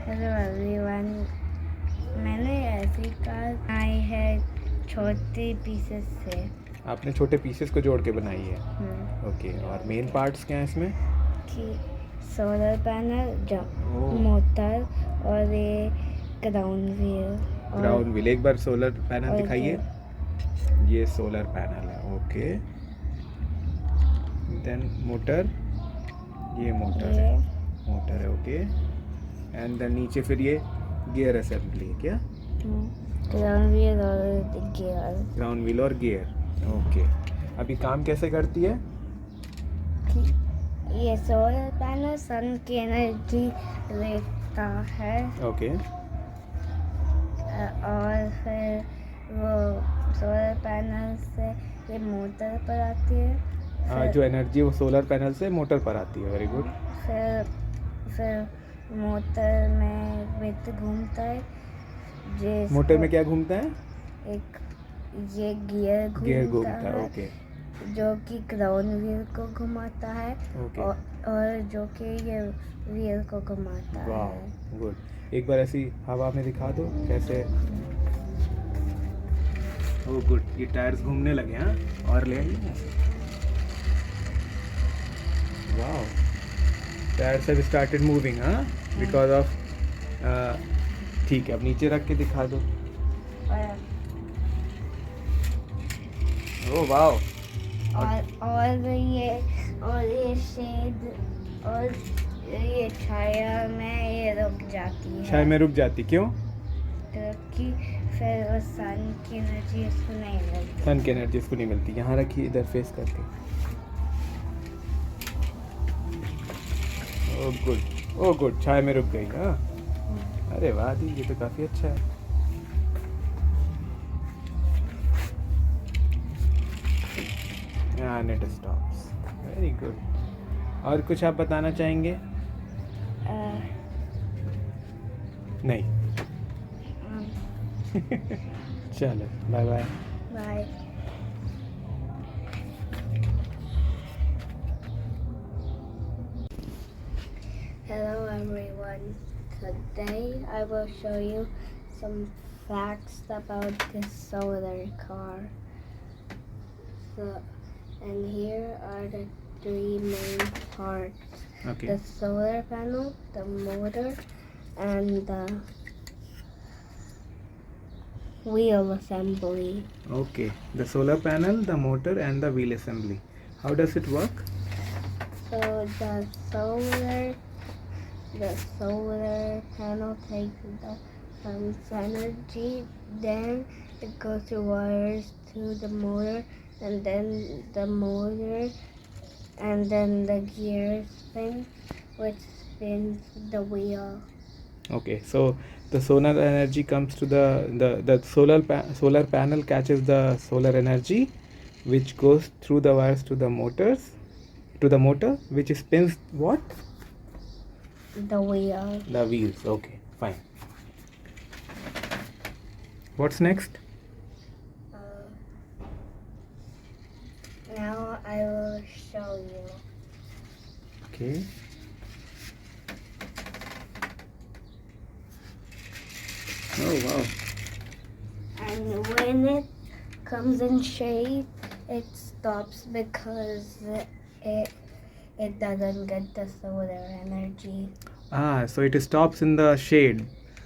Hello everyone, मैंने ऐसी car बनाई है छोटे पीसेस से। आपने छोटे पीसेस को जोड़ के बनाई है। ओके, और मेन पार्ट्स क्या हैं इसमें? कि सोलर पैनल, ओह। मोटर और ये ग्राउंड व्हील। ग्राउंड व्हील, एक बार सोलर पैनल और दिखाइए। ये सोलर पैनल है। ओके, देन मोटर, ये मोटर है। मोटर है, ओके। एंड देन नीचे फिर ये गियर असेंबली है क्या? ग्राउंड व्हील और गियर। ग्राउंड व्हील और गियर, ओके। अभी काम कैसे करती है? ये सोलर पैनल सन की एनर्जी लेता है। ओके। और फिर वो सोलर पैनल से ये मोटर पर आती है। जो एनर्जी वो सोलर पैनल से मोटर पर आती है। Very good. फिर मोटर में विद्युत घूमता है। मोटर में क्या घूमता है? एक ये गियर घूमता है। है, ओके। जो कि ग्राउंड व्हील को घुमाता है। ओके। और जो कि ये व्हील को घुमाता है। वाह, गुड। एक बार ऐसी हवा में दिखा दो कैसे। ओह गुड, ये टायर्स घूमने लगे। हाँ, और ले आइए। वाह, टायर्स हैव स्टार्टेड मूविंग। हाँ, बिकॉज ऑफ ठीक है, अब नीचे रख के दिखा दो। ओह वाह। और ये शेड और ये छाया में ये रुक जाती है। छाया में रुक जाती क्यों? क्योंकि फिर सन की एनर्जी इसको नहीं मिलती। सन की एनर्जी इसको नहीं मिलती। यहाँ रखिए, इधर फेस करके। ओह गुड, ओह गुड, छाया में रुक गई। हाँ, अरे वाह दी, ये तो काफ़ी अच्छा है। and it stops. Very good. और कुछ आप बताना चाहेंगे? नहीं। चलो, bye bye. Bye. Hello everyone. Today I will show you some facts about this solar car. And here are the three main parts. Okay. The solar panel, the motor, and the wheel assembly. Okay. The solar panel, the motor, and the wheel assembly. How does it work? So the solar panel takes the sun's energy, then it goes through wires to the motor, and then the motor, and then the gear spin, which spins the wheel. Okay, so the solar energy comes to the solar panel catches the solar energy, which goes through the wires to the motor, which spins what? The wheel. The wheels. Okay, fine. What's next? Now I will show you. Okay. Oh wow. And when it comes in shade, it stops because it doesn't get the solar energy. So it stops in the shade.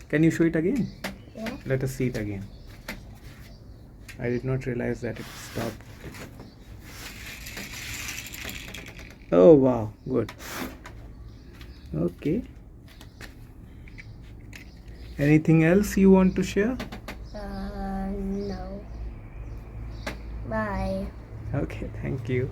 Can you show it again? Yeah. Let us see it again. I did not realize that it stopped. Oh wow, good. Okay. Anything else you want to share? No. Bye. Okay, thank you.